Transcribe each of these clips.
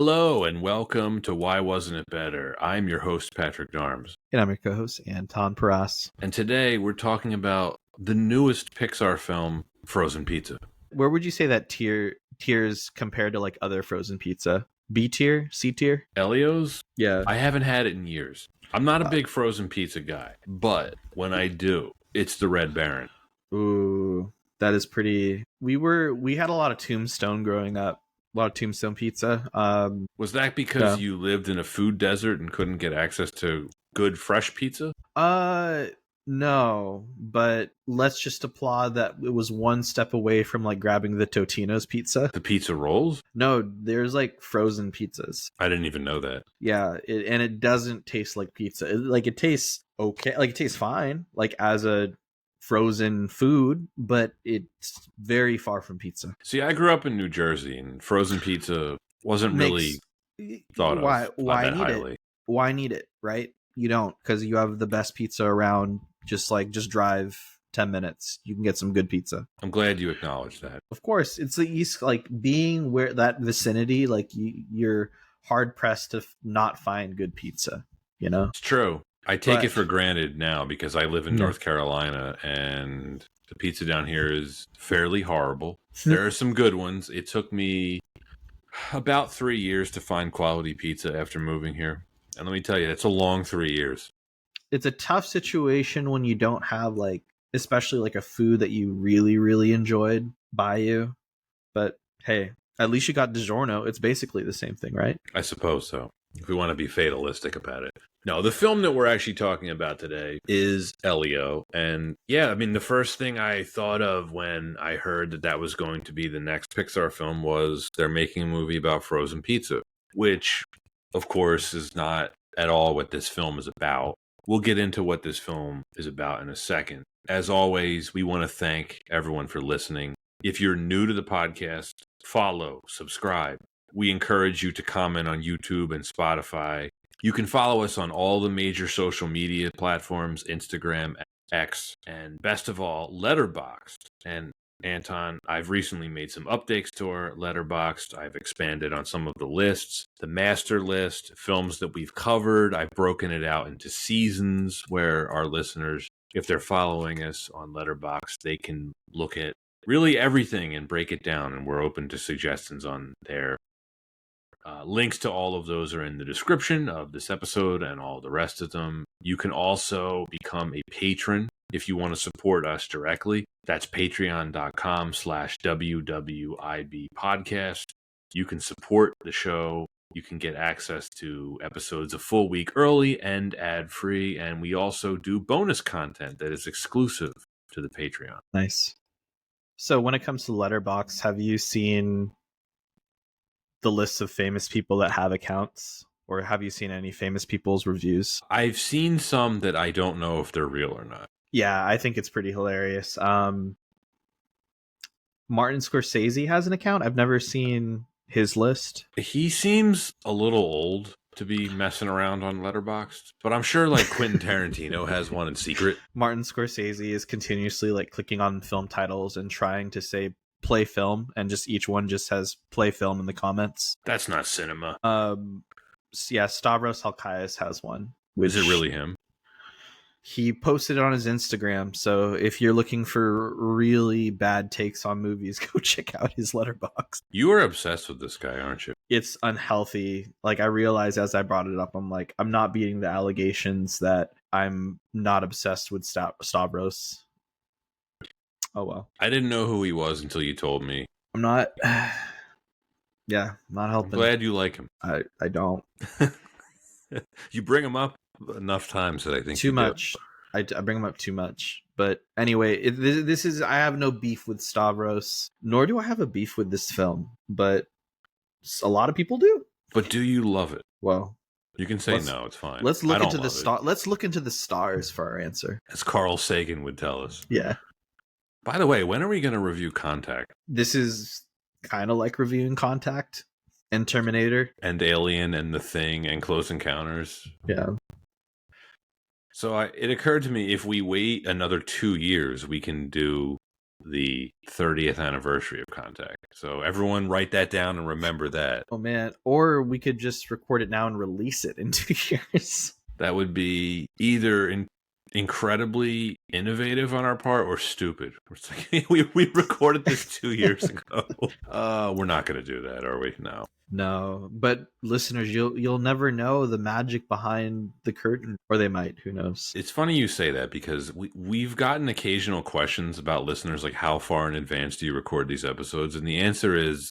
Hello and welcome to Why Wasn't It Better? I'm your host, Patrick Darms. And I'm your co-host, Anton Paras. And today we're talking about the newest Pixar film, Frozen Pizza. Where would you say that tiers compared to like other frozen pizza? B tier? C tier? Elio's? Yeah. I haven't had it in years. I'm not a big frozen pizza guy, but when I do, it's the Red Baron. Ooh, that is pretty. We had a lot of Tombstone growing up. A lot of Tombstone pizza. Was that because you lived in a food desert and couldn't get access to good fresh pizza? No, but let's just applaud that it was one step away from like grabbing the Totino's pizza. The pizza rolls? No, there's like frozen pizzas. I didn't even know that. Yeah, and it doesn't taste like pizza. It tastes okay. Like it tastes fine, like as a frozen food, but it's very far from pizza. See, I grew up in New Jersey, and frozen pizza wasn't really thought of Why that need highly. it? Why need it? Right? You don't, because you have the best pizza around. Just drive 10 minutes, you can get some good pizza. I'm glad you acknowledged that. Of course, it's the East. Like being where that vicinity, like you're hard pressed to not find good pizza. You know, it's true. I take it for granted now because I live in North Carolina and the pizza down here is fairly horrible. There are some good ones. It took me about 3 years to find quality pizza after moving here. And let me tell you, it's a long 3 years. It's a tough situation when you don't have especially like a food that you really, really enjoyed by you. But hey, at least you got DiGiorno. It's basically the same thing, right? I suppose so, if we want to be fatalistic about it. No, the film that we're actually talking about today is Elio. And yeah, I mean, the first thing I thought of when I heard that was going to be the next Pixar film was they're making a movie about frozen pizza, which, of course, is not at all what this film is about. We'll get into what this film is about in a second. As always, we want to thank everyone for listening. If you're new to the podcast, follow, subscribe. We encourage you to comment on YouTube and Spotify. You can follow us on all the major social media platforms, Instagram, X, and best of all, Letterboxd. And Anton, I've recently made some updates to our Letterboxd. I've expanded on some of the lists, the master list, films that we've covered. I've broken it out into seasons where our listeners, if they're following us on Letterboxd, they can look at really everything and break it down. And we're open to suggestions on there. Links to all of those are in the description of this episode and all the rest of them. You can also become a patron if you want to support us directly. That's patreon.com/WWIB podcast. You can support the show. You can get access to episodes a full week early and ad-free. And we also do bonus content that is exclusive to the Patreon. Nice. So when it comes to Letterboxd, have you seen the lists of famous people that have accounts, or have you seen any famous people's reviews? I've seen some that I don't know if they're real or not. Yeah, I think it's pretty hilarious. Martin Scorsese has an account. I've never seen his list. He seems a little old to be messing around on Letterboxd, but I'm sure like Quentin Tarantino has one in secret. Martin Scorsese is continuously like clicking on film titles and trying to say play film, and just each one just has play film in the comments. That's not cinema. Yeah, Stavros Halkias has one. Is it really him? He posted it on his Instagram, so if you're looking for really bad takes on movies, go check out his Letterboxd. You are obsessed with this guy, aren't you? It's unhealthy. Like, I realized as I brought it up, I'm like, I'm not beating the allegations that I'm not obsessed with Stavros. Oh well. I didn't know who he was until you told me. I'm not. Yeah, not helping. I'm glad you like him. I don't. You bring him up enough times that I think too much. I bring him up too much. But anyway, this is. I have no beef with Stavros, nor do I have a beef with this film. But a lot of people do. But do you love it? Well, you can say no. It's fine. Let's look into the star. Let's look into the stars for our answer, as Carl Sagan would tell us. Yeah. By the way, when are we going to review Contact? This is kind of like reviewing Contact and Terminator and Alien and The Thing and Close Encounters. Yeah. So it occurred to me, if we wait another 2 years, we can do the 30th anniversary of Contact. So everyone write that down and remember that. Oh man, or we could just record it now and release it in 2 years. That would be either incredibly innovative on our part or stupid. It's like, we recorded this 2 years ago. We're not going to do that, are we? No. No, but listeners, you'll never know the magic behind the curtain, or they might. Who knows? It's funny you say that because we've gotten occasional questions about listeners like how far in advance do you record these episodes? And the answer is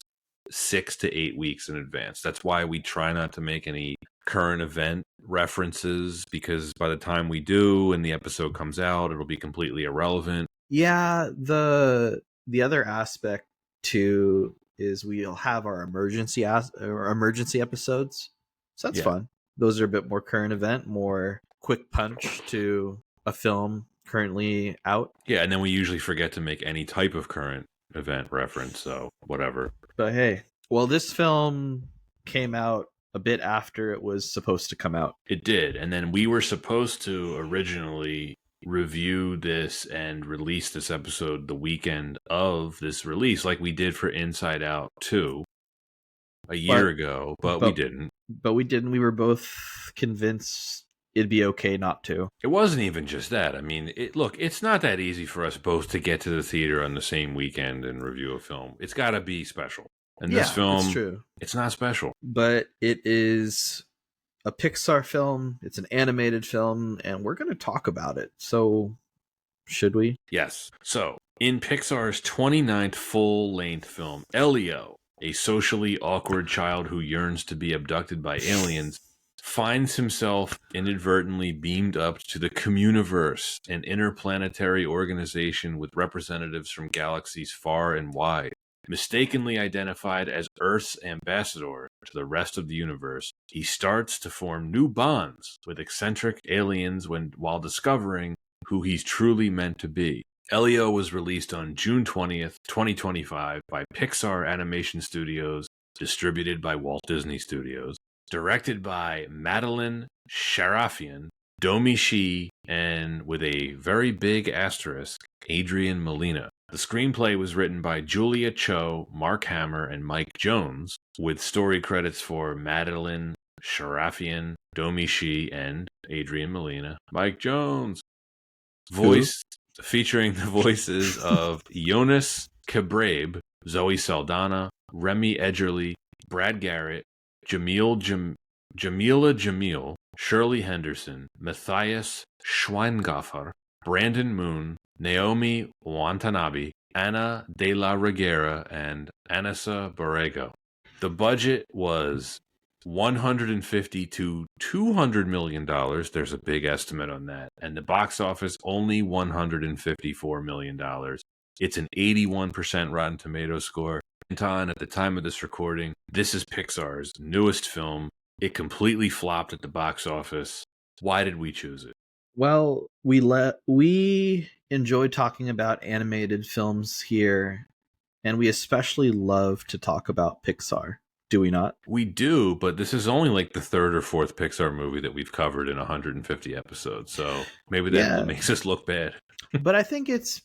6 to 8 weeks in advance. That's why we try not to make any current event references, because by the time we do and the episode comes out, it'll be completely irrelevant. Yeah, the other aspect too is we'll have our emergency episodes, so that's fun. Those are a bit more current event, more quick punch to a film currently out. Yeah, and then we usually forget to make any type of current event reference, so whatever. But hey, well, this film came out a bit after it was supposed to come out. It did, and then we were supposed to originally review this and release this episode the weekend of this release, like we did for Inside Out 2 a year ago, but we didn't. But we didn't. We were both convinced it'd be okay not to. It wasn't even just that. I mean, look, it's not that easy for us both to get to the theater on the same weekend and review a film. It's got to be special. And this film, it's true. It's not special. But it is a Pixar film. It's an animated film, and we're going to talk about it. So, should we? Yes. So, in Pixar's 29th full-length film, Elio, a socially awkward child who yearns to be abducted by aliens, finds himself inadvertently beamed up to the Communiverse, an interplanetary organization with representatives from galaxies far and wide. Mistakenly identified as Earth's ambassador to the rest of the universe, he starts to form new bonds with eccentric aliens while discovering who he's truly meant to be. Elio was released on June 20th, 2025 by Pixar Animation Studios, distributed by Walt Disney Studios, directed by Madeline Sharafian, Domi Shi, and with a very big asterisk, Adrian Molina. The screenplay was written by Julia Cho, Mark Hammer, and Mike Jones, with story credits for Madeline Sharafian, Domi Shi, and Adrian Molina. Mike Jones. Featuring the voices of Jonas Cabrabe, Zoe Saldana, Remy Edgerly, Brad Garrett, Jamila Jamil, Shirley Henderson, Matthias Schweinghofer, Brandon Moon, Naomi Watanabe, Ana de la Reguera, and Anissa Borrego. The budget was $150 to $200 million. There's a big estimate on that. And the box office, only $154 million. It's an 81% Rotten Tomatoes score. At the time of this recording, this is Pixar's newest film. It completely flopped at the box office. Why did we choose it? Well, we enjoy talking about animated films here, and we especially love to talk about Pixar. Do we not? We do, but this is only like the third or fourth Pixar movie that we've covered in 150 episodes, so maybe that makes us look bad. But I think it's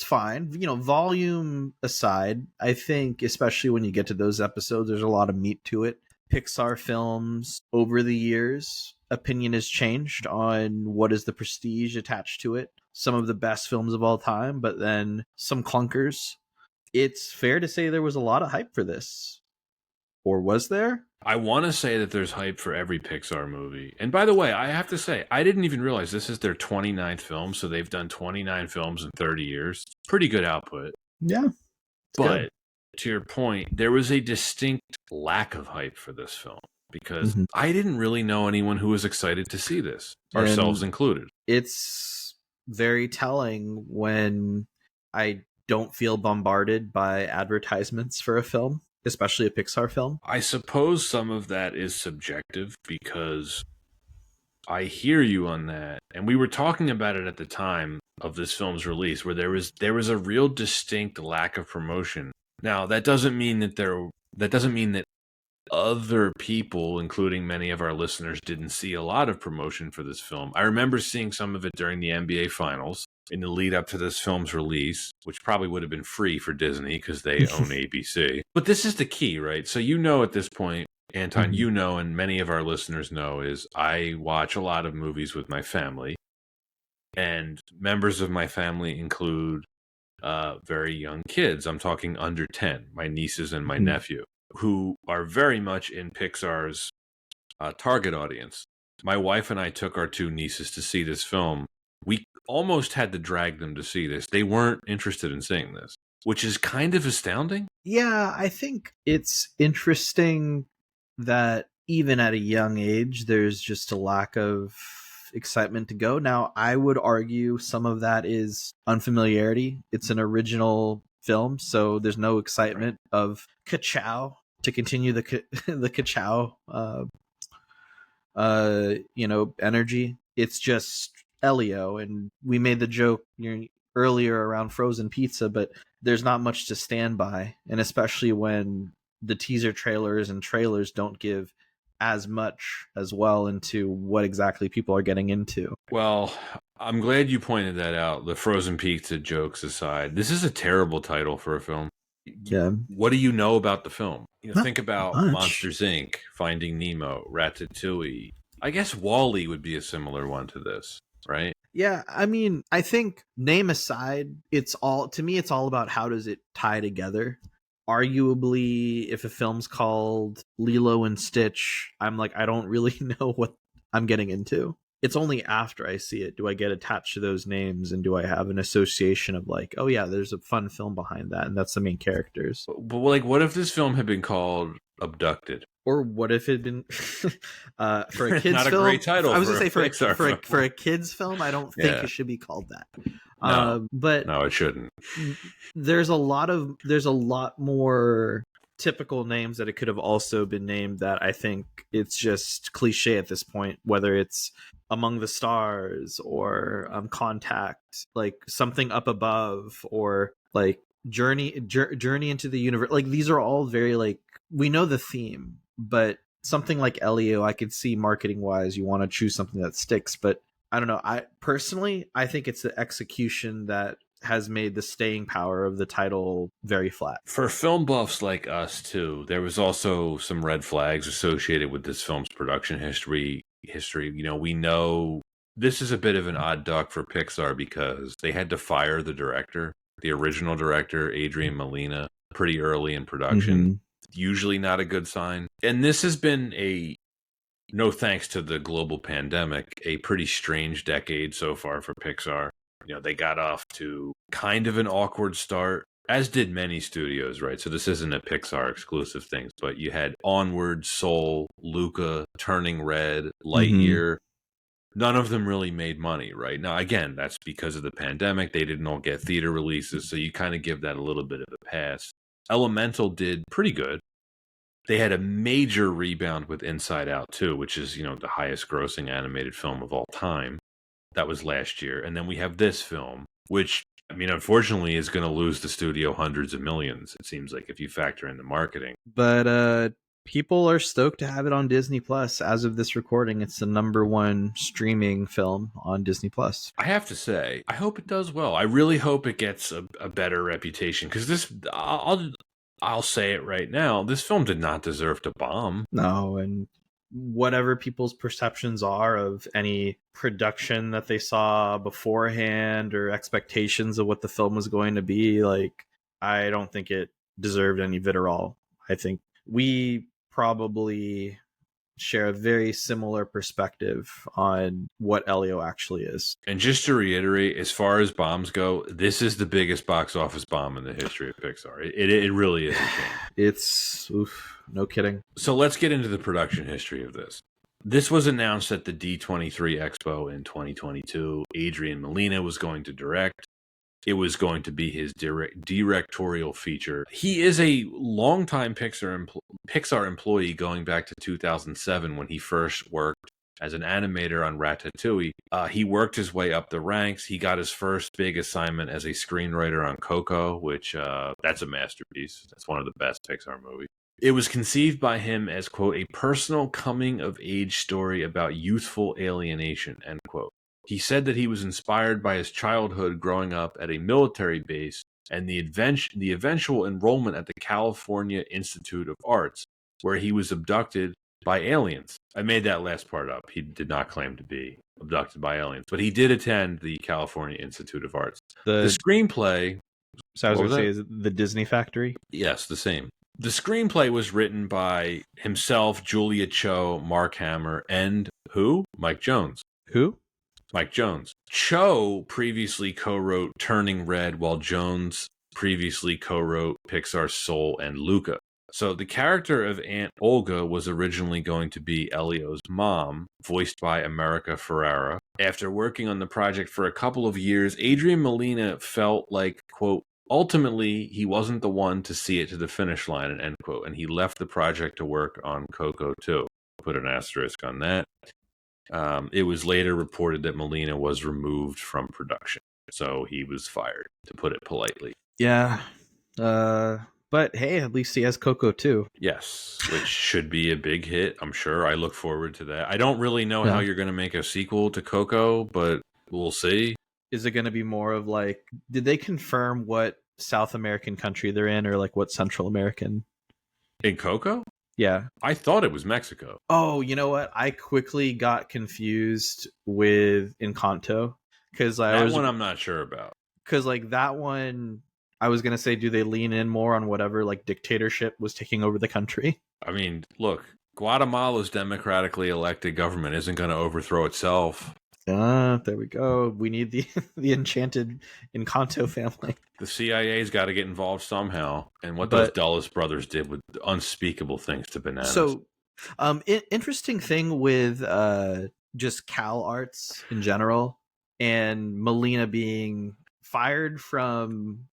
fine. You know, volume aside, I think especially when you get to those episodes, there's a lot of meat to it. Pixar films over the years, opinion has changed on what is the prestige attached to it. Some of the best films of all time, but then some clunkers. It's fair to say there was a lot of hype for this. Or was there? I want to say that there's hype for every Pixar movie. And by the way, I have to say, I didn't even realize this is their 29th film, so they've done 29 films in 30 years. Pretty good output. Yeah. But to your point, there was a distinct lack of hype for this film because I didn't really know anyone who was excited to see this, ourselves included. It's very telling when I don't feel bombarded by advertisements for a film, especially a Pixar film. I suppose some of that is subjective because I hear you on that. And we were talking about it at the time of this film's release where there was a real distinct lack of promotion. Now, that doesn't mean that other people, including many of our listeners, didn't see a lot of promotion for this film. I remember seeing some of it during the NBA Finals. in the lead up to this film's release, which probably would have been free for Disney because they own ABC. But this is the key, right? So at this point, Anton, and many of our listeners know, is I watch a lot of movies with my family, and members of my family include very young kids. I'm talking under 10, my nieces and my nephew, who are very much in Pixar's target audience. My wife and I took our two nieces to see this film. We almost had to drag them to see this. They weren't interested in seeing this, which is kind of astounding. Yeah, I think it's interesting that even at a young age, there's just a lack of excitement to go. Now, I would argue some of that is unfamiliarity. It's an original film, so there's no excitement of ka-chow to continue the ka-chow energy. It's just Elio, and we made the joke earlier around frozen pizza, but there's not much to stand by, and especially when the teaser trailers and trailers don't give as much as well into what exactly people are getting into. Well, I'm glad you pointed that out. The frozen pizza jokes aside, this is a terrible title for a film. Yeah. What do you know about the film? Not think about much. Monsters Inc., Finding Nemo, Ratatouille. I guess WALL-E would be a similar one to this, right? Yeah, I mean, I think name aside, it's all about how does it tie together. Arguably, if a film's called Lilo and Stitch, I'm like, I don't really know what I'm getting into. It's only after I see it do I get attached to those names, and do I have an association of like, oh yeah, there's a fun film behind that, and that's the main characters. But like, what if this film had been called Abducted? Or what if it had been for a kids' Not film? A great title. I was going to say for a kids' film, I don't think it should be called that. No, but no, it shouldn't. There's a lot more typical names that it could have also been named that I think it's just cliche at this point, whether it's Among the Stars or Contact, like Something Up Above, or like Journey into the Universe. Like, these are all very, like, we know the theme, but something like Elio, I could see marketing wise you want to choose something that sticks, but I don't know. I think it's the execution that has made the staying power of the title very flat. For film buffs like us too, there was also some red flags associated with this film's production history. We know this is a bit of an odd duck for Pixar because they had to fire the director, the original director, Adrian Molina, pretty early in production. Usually not a good sign. And this has been no thanks to the global pandemic, a pretty strange decade so far for Pixar. They got off to kind of an awkward start, as did many studios, right? So this isn't a Pixar exclusive thing, but you had Onward, Soul, Luca, Turning Red, Lightyear. None of them really made money, right? Now, again, that's because of the pandemic. They didn't all get theater releases, so you kind of give that a little bit of a pass. Elemental did pretty good. They had a major rebound with Inside Out 2, which is, the highest grossing animated film of all time. That was last year. And then we have this film, which, unfortunately is going to lose the studio hundreds of millions, it seems like, if you factor in the marketing. But people are stoked to have it on Disney Plus. As of this recording, it's the #1 streaming film on Disney Plus. I have to say, I hope it does well. I really hope it gets a better reputation, because this, I'll say it right now, this film did not deserve to bomb. No, and whatever people's perceptions are of any production that they saw beforehand or expectations of what the film was going to be, like, I don't think it deserved any vitriol. I think we probably share a very similar perspective on what Elio actually is. And just to reiterate, as far as bombs go, this is the biggest box office bomb in the history of Pixar. It really is a shame. It's no kidding. So let's get into the production history of this. This was announced at the D23 Expo in 2022. Adrian Molina was going to direct. It was going to be his directorial feature. He is a longtime Pixar employee going back to 2007 when he first worked as an animator on Ratatouille. He worked his way up the ranks. He got his first big assignment as a screenwriter on Coco, which that's a masterpiece. That's one of the best Pixar movies. It was conceived by him as, quote, a personal coming-of-age story about youthful alienation, end quote. He said that he was inspired by his childhood growing up at a military base and the eventual enrollment at the California Institute of Arts, where he was abducted by aliens. I made that last part up. He did not claim to be abducted by aliens, but he did attend the California Institute of Arts. The screenplay... So I was going to say, is it the Disney Factory? Yes, the same. The screenplay was written by himself, Julia Cho, Mark Hamill, and who? Mike Jones. Who? Mike Jones. Cho previously co-wrote Turning Red, while Jones previously co-wrote Pixar's Soul and Luca. So the character of Aunt Olga was originally going to be Elio's mom, voiced by America Ferrera. After working on the project for a couple of years, Adrian Molina felt like, quote, ultimately, he wasn't the one to see it to the finish line, end quote, and he left the project to work on Coco 2. Put an asterisk on that. It was later reported that Molina was removed from production, so he was fired, to put it politely. Yeah. But hey, at least he has Coco 2. Yes, which should be a big hit, I'm sure. I look forward to that. I don't really know how you're going to make a sequel to Coco, but we'll see. Is it going to be more of like, did they confirm what South American country they're in, or like what Central American? In Coco? Yeah. I thought it was Mexico. Oh, you know what? I quickly got confused with Encanto. One I'm not sure about. Because like that one, I was going to say, do they lean in more on whatever like dictatorship was taking over the country? I mean, look, Guatemala's democratically elected government isn't going to overthrow itself. There we go. We need the enchanted Encanto family. The CIA's got to get involved somehow. And what those Dulles brothers did with unspeakable things to bananas. So, interesting thing with just Cal Arts in general, and Molina being fired from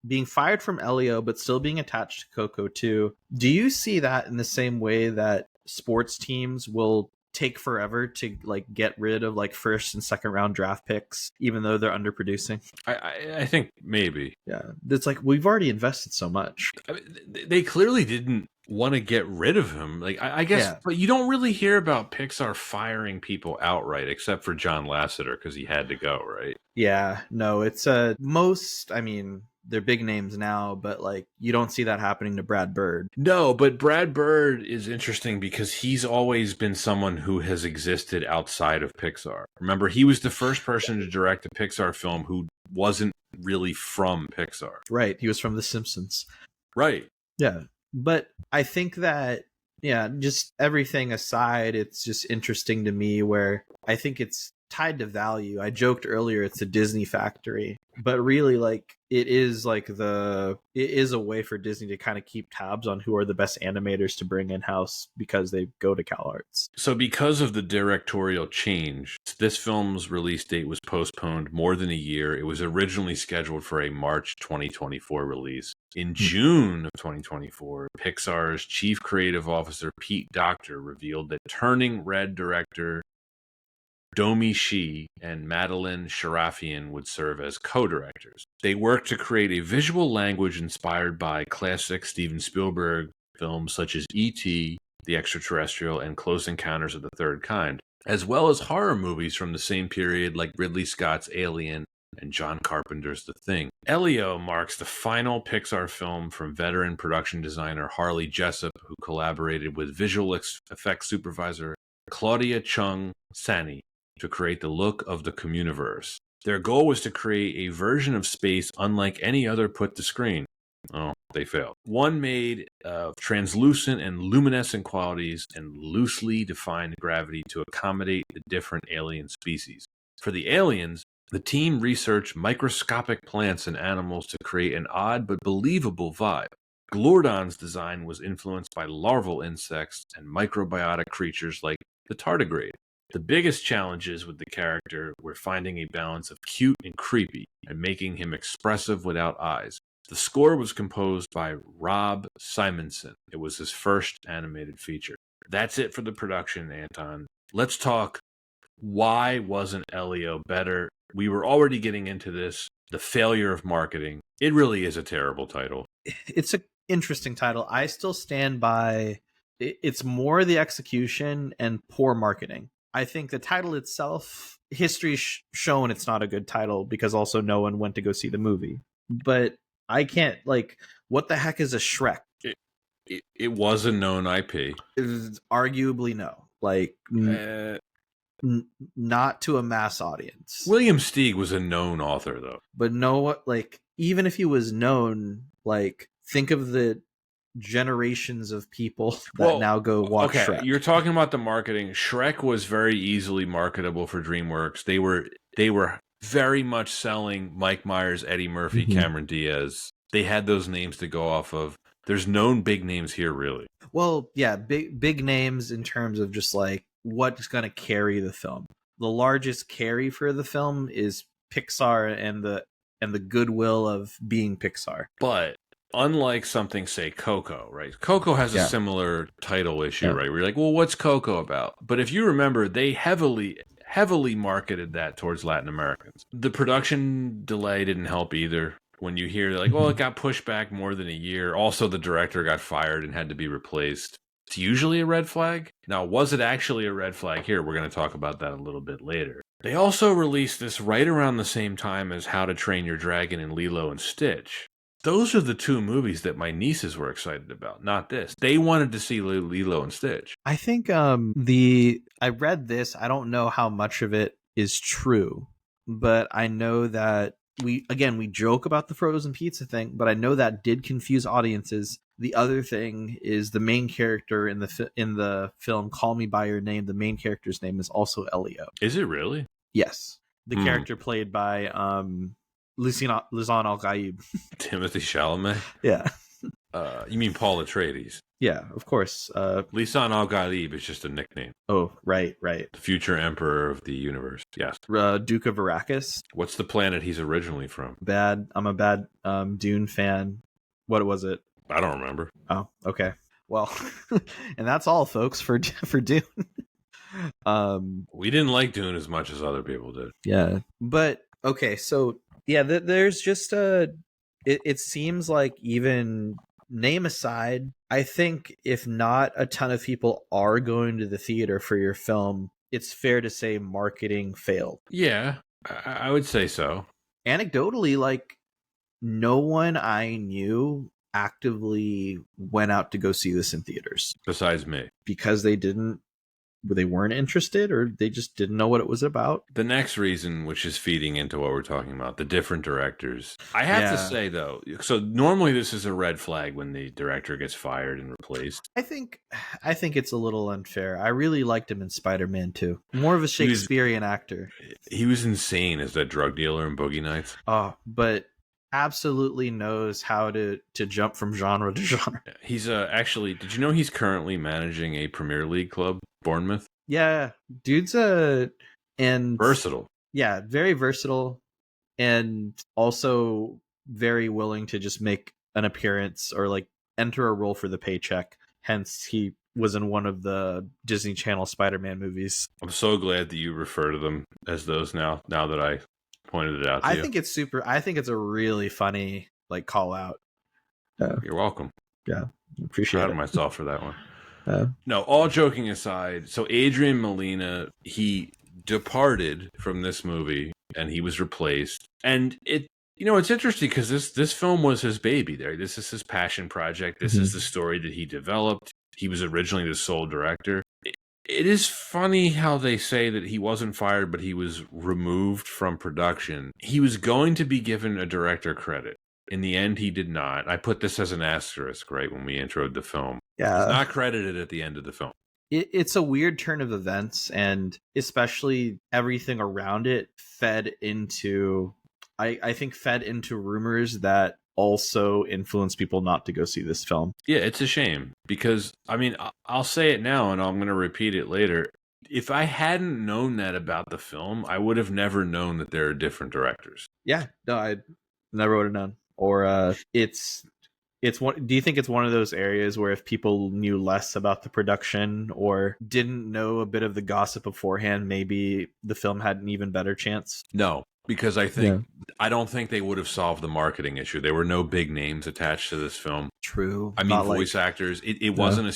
Elio, but still being attached to Coco 2. Do you see that in the same way that sports teams will take forever to like get rid of like first and second round draft picks, even though they're underproducing? I think maybe. Yeah, it's like we've already invested so much. I mean, they clearly didn't want to get rid of him. Like I guess, but you don't really hear about Pixar firing people outright, except for John Lasseter because he had to go, right? Yeah, no, it's most. I mean, they're big names now, but like you don't see that happening to Brad Bird. No, but Brad Bird is interesting because he's always been someone who has existed outside of Pixar. Remember, he was the first person to direct a Pixar film who wasn't really from Pixar. Right, he was from The Simpsons. Right. Yeah, but I think that, yeah, just everything aside, it's just interesting to me where I think it's tied to value. I joked earlier it's a Disney factory, but really like it is a way for Disney to kind of keep tabs on who are the best animators to bring in-house because they go to Cal Arts. So because of the directorial change, this film's release date was postponed more than a year. It was originally scheduled for a March 2024 release. In June of 2024, Pixar's chief creative officer Pete Docter revealed that Turning Red director Domi Shi and Madeline Sharafian would serve as co-directors. They worked to create a visual language inspired by classic Steven Spielberg films such as E.T., The Extraterrestrial, and Close Encounters of the Third Kind, as well as horror movies from the same period like Ridley Scott's Alien and John Carpenter's The Thing. Elio marks the final Pixar film from veteran production designer Harley Jessup, who collaborated with visual effects supervisor Claudia Chung Sani to create the look of the Communiverse. Their goal was to create a version of space unlike any other put to screen. Oh, they failed. One made of translucent and luminescent qualities and loosely defined gravity to accommodate the different alien species. For the aliens, the team researched microscopic plants and animals to create an odd but believable vibe. Glordon's design was influenced by larval insects and microbiotic creatures like the tardigrade. The biggest challenges with the character were finding a balance of cute and creepy and making him expressive without eyes. The score was composed by Rob Simonson. It was his first animated feature. That's it for the production, Anton. Let's talk, why wasn't Elio better? We were already getting into this, the failure of marketing. It really is a terrible title. It's an interesting title. I still stand by it's more the execution and poor marketing. I think the title itself, history's shown it's not a good title because also no one went to go see the movie. But I can't, like, what the heck is a Shrek? It was a known IP. Arguably no. Like, Uh, not to a mass audience. William Steig was a known author, though. But no, what, like, even if he was known, like, think of the generations of people that now go watch Shrek. You're talking about the marketing. Shrek was very easily marketable for DreamWorks. They were very much selling Mike Myers, Eddie Murphy, Cameron Diaz. They had those names to go off of. There's known big names here, really. Well, yeah, big names in terms of just like what's going to carry the film. The largest carry for the film is Pixar and the goodwill of being Pixar. But unlike something, say, Coco, right? Coco has a similar title issue, right? Where you're like, well, what's Coco about? But if you remember, they heavily marketed that towards Latin Americans. The production delay didn't help either. When you hear like, well, it got pushed back more than a year. Also, the director got fired and had to be replaced. It's usually a red flag. Now, was it actually a red flag here? We're going to talk about that a little bit later. They also released this right around the same time as How to Train Your Dragon and Lilo and Stitch. Those are the two movies that my nieces were excited about, not this. They wanted to see Lilo and Stitch. I think I read this. I don't know how much of it is true, but I know that we joke about the frozen pizza thing, but I know that did confuse audiences. The other thing is the main character in the film Call Me by Your Name. The main character's name is also Elio. Is it really? Yes, the character played by Lisan Al-Gaib. Timothy Chalamet? Yeah. You mean Paul Atreides? Yeah, of course. Lisan Al-Gaib is just a nickname. Oh, right. The future emperor of the universe. Yes. Duke of Arrakis. What's the planet he's originally from? I'm a bad Dune fan. What was it? I don't remember. Oh, okay. Well, and that's all, folks, for Dune. We didn't like Dune as much as other people did. Yeah, but okay, so yeah, there's just it seems like, even name aside, I think if not a ton of people are going to the theater for your film, it's fair to say marketing failed. Yeah, I would say so. Anecdotally, like, no one I knew actively went out to go see this in theaters. Besides me. Because they weren't interested, or they just didn't know what it was about. The next reason, which is feeding into what we're talking about, the different directors. I have to say, though, so normally this is a red flag when the director gets fired and replaced. I think it's a little unfair. I really liked him in Spider-Man 2. More of a Shakespearean actor. He was insane as that drug dealer in Boogie Nights. Oh, but absolutely knows how to jump from genre to genre. He's actually, did you know he's currently managing a Premier League club, Bournemouth? Yeah, dude's versatile. Yeah, very versatile, and also very willing to just make an appearance or like enter a role for the paycheck. Hence, he was in one of the Disney Channel Spider-Man movies. I'm so glad that you refer to them as those now that I pointed it out to you. I think it's a really funny like call out. You're welcome. Yeah, appreciate it. Proud of myself for that one. No, all joking aside, so Adrian Molina, he departed from this movie and he was replaced. And it's interesting because this film was his baby there. This is his passion project. This is the story that he developed. He was originally the sole director. It is funny how they say that he wasn't fired, but he was removed from production. He was going to be given a director credit. In the end, he did not. I put this as an asterisk, right, when we introed the film. Yeah. He's not credited at the end of the film. It's a weird turn of events, and especially everything around it fed into rumors that also influenced people not to go see this film. Yeah, it's a shame because, I mean, I'll say it now and I'm going to repeat it later. If I hadn't known that about the film, I would have never known that there are different directors. Yeah, no, I never would have known. Or it's one. Do you think it's one of those areas where if people knew less about the production or didn't know a bit of the gossip beforehand, maybe the film had an even better chance? No, because Yeah. I don't think they would have solved the marketing issue. There were no big names attached to this film. True. I mean, Not voice like actors. It yeah. wasn't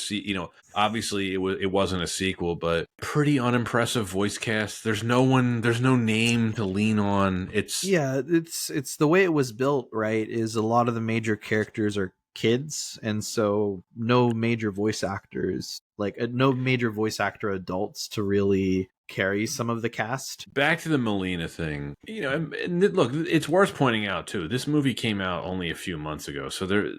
obviously it wasn't a sequel, but pretty unimpressive voice cast. There's no one. There's no name to lean on. It's Yeah, it's the way it was built, right? Is a lot of the major characters are kids, and so no major voice actors, like no major voice actor adults to really carry some of the cast. back to the Melina thing. Look, it's worth pointing out too. This movie came out only a few months ago, so there,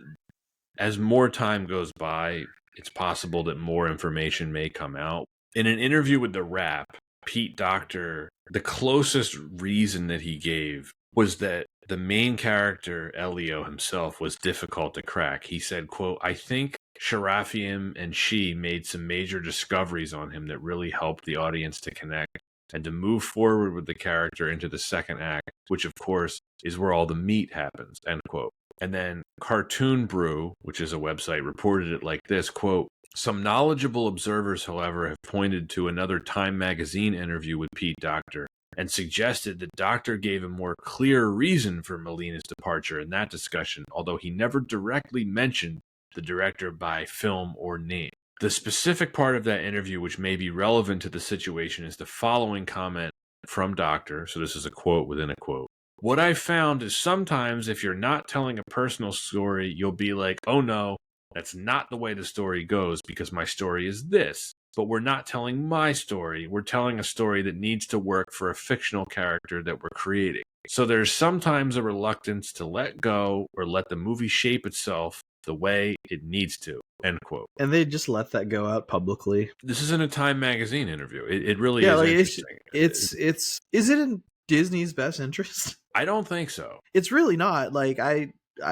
as more time goes by, it's possible that more information may come out. In an interview with The Wrap, Pete Docter, the closest reason that he gave was that the main character, Elio himself, was difficult to crack. He said, quote, I think Sharafian and she made some major discoveries on him that really helped the audience to connect and to move forward with the character into the second act, which of course is where all the meat happens, end quote. And then Cartoon Brew, which is a website, reported it like this, quote, some knowledgeable observers, however, have pointed to another Time magazine interview with Pete Docter and suggested that Docter gave a more clear reason for Melina's departure in that discussion, although he never directly mentioned the director by film or name. The specific part of that interview which may be relevant to the situation is the following comment from Docter. So this is a quote within a quote. What I've found is sometimes if you're not telling a personal story, you'll be like, oh no, that's not the way the story goes because my story is this. But we're not telling my story. We're telling a story that needs to work for a fictional character that we're creating. So there's sometimes a reluctance to let go or let the movie shape itself the way it needs to, end quote. And they just let that go out publicly. This isn't a Time magazine interview. It really Yeah, is like interesting. it's is it in Disney's best interest? I don't think so. It's really not. Like I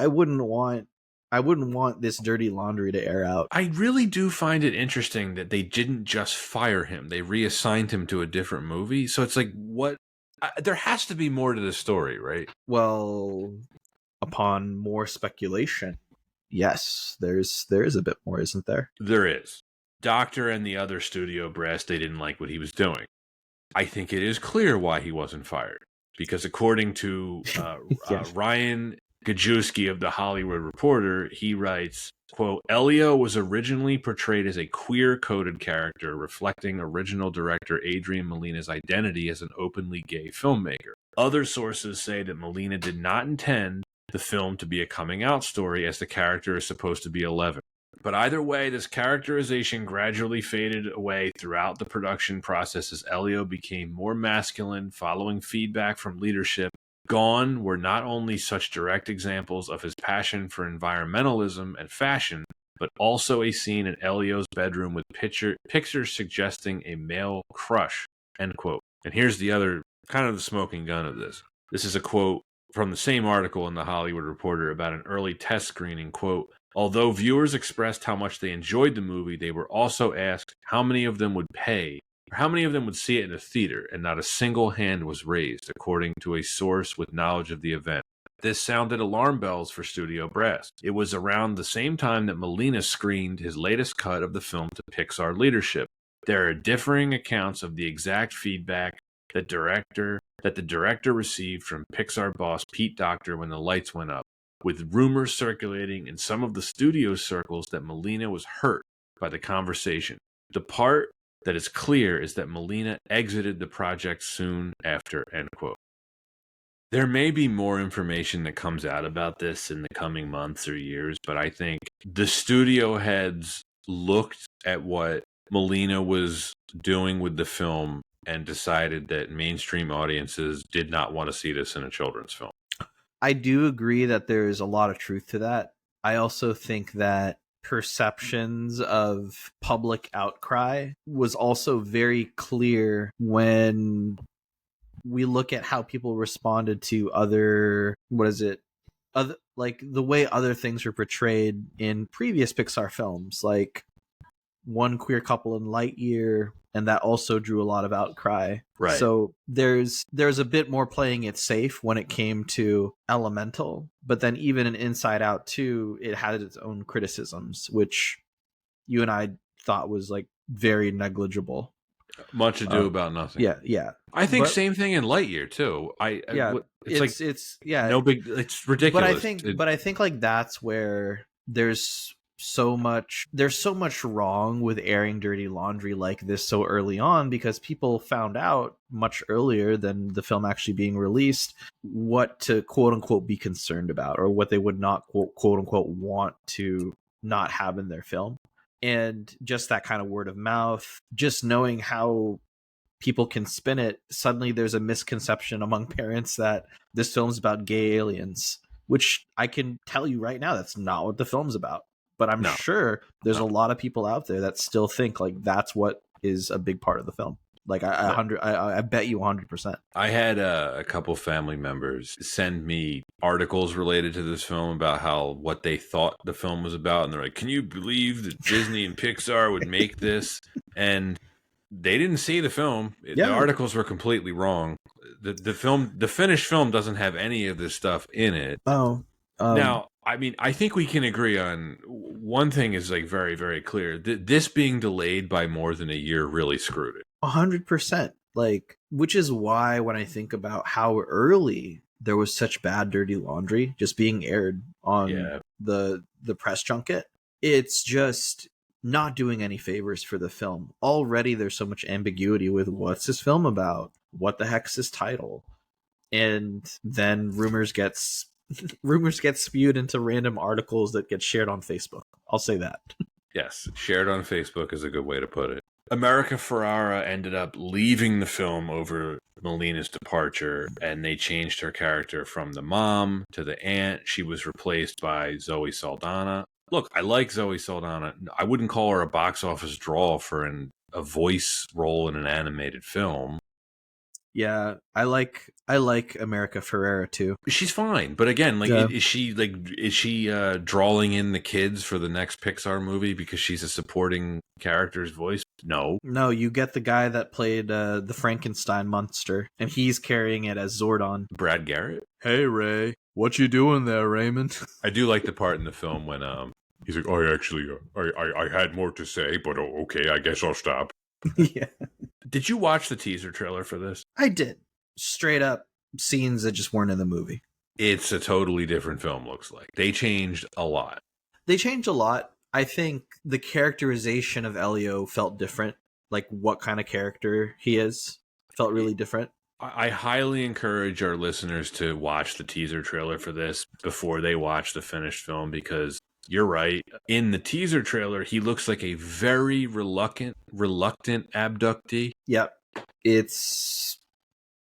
wouldn't want this dirty laundry to air out. I really do find it interesting that they didn't just fire him. They reassigned him to a different movie. So it's like, what? There has to be more to the story, right? Well, upon more speculation, yes, there is a bit more, isn't there? There is. Doctor and the other studio brass, they didn't like what he was doing. I think it is clear why he wasn't fired. Because according to Yes. Ryan Gajewski of The Hollywood Reporter, he writes, quote, Elio was originally portrayed as a queer-coded character reflecting original director Adrian Molina's identity as an openly gay filmmaker. Other sources say that Molina did not intend the film to be a coming-out story as the character is supposed to be 11. But either way, this characterization gradually faded away throughout the production process as Elio became more masculine following feedback from leadership. Gone were not only such direct examples of his passion for environmentalism and fashion, but also a scene in Elio's bedroom with pictures suggesting a male crush, end quote. And here's the other, kind of the smoking gun of this. This is a quote from the same article in The Hollywood Reporter about an early test screening, quote, although viewers expressed how much they enjoyed the movie, they were also asked how many of them would pay, or how many of them would see it in a theater, and not a single hand was raised, according to a source with knowledge of the event. This sounded alarm bells for studio brass. It was around the same time that Molina screened his latest cut of the film to Pixar leadership. There are differing accounts of the exact feedback that the director received from Pixar boss Pete Docter when the lights went up, with rumors circulating in some of the studio circles that Molina was hurt by the conversation. The part that is clear is that Molina exited the project soon after, end quote. There may be more information that comes out about this in the coming months or years, but I think the studio heads looked at what Molina was doing with the film and decided that mainstream audiences did not want to see this in a children's film. I do agree that there's a lot of truth to that. I also think that perceptions of public outcry was also very clear when we look at how people responded to other like the way other things were portrayed in previous Pixar films, like one queer couple in Lightyear, and that also drew a lot of outcry. Right. So there's a bit more playing it safe when it came to Elemental, but then even in Inside Out 2, it had its own criticisms, which you and I thought was like very negligible. Much Ado About Nothing. Yeah. I think But same thing in Lightyear too. yeah, It's like it's yeah. no big. It's But ridiculous. I think like that's where there's so much wrong with airing dirty laundry like this so early on, because people found out much earlier than the film actually being released what to quote unquote be concerned about, or what they would not quote unquote want to not have in their film. And just that kind of word of mouth, just knowing how people can spin it, suddenly there's a misconception among parents that this film's about gay aliens, which I can tell you right now that's not what the film's about. But I'm No, sure there's no. a lot of people out there that still think like that's what is a big part of the film. Like I bet you 100%. I had a couple family members send me articles related to this film about what they thought the film was about, and they're like, "Can you believe that Disney and Pixar would make this?" And they didn't see the film. The Yeah. articles were completely wrong. The finished film doesn't have any of this stuff in it. Oh. Now, I mean, I think we can agree on one thing is like very, very clear. This being delayed by more than a year really screwed it. 100%. Like, which is why when I think about how early there was such bad dirty laundry just being aired on the press junket, it's just not doing any favors for the film. Already there's so much ambiguity with what's this film about? What the heck's this title? And then rumors get spewed into random articles that get shared on Facebook. I'll say that. Yes, shared on Facebook is a good way to put it. America Ferrara ended up leaving the film over Melina's departure, and they changed her character from the mom to the aunt. She was replaced by Zoe Saldana. Look, I like Zoe Saldana. I wouldn't call her a box office draw for a voice role in an animated film. Yeah, I like America Ferrera too. She's fine, but again, like, is she drawing in the kids for the next Pixar movie because she's a supporting character's voice? No, you get the guy that played the Frankenstein monster, and he's carrying it as Zordon. Brad Garrett. Hey Ray, what you doing there, Raymond? I do like the part in the film when he's like, I had more to say, but okay, I guess I'll stop. Yeah. Did you watch the teaser trailer for this? I did. Straight up scenes that just weren't in the movie. It's a totally different film, looks like. They changed a lot. I think the characterization of Elio felt different. Like what kind of character he is felt really different. I highly encourage our listeners to watch the teaser trailer for this before they watch the finished film, because you're right. In the teaser trailer, he looks like a very reluctant abductee. Yep. It's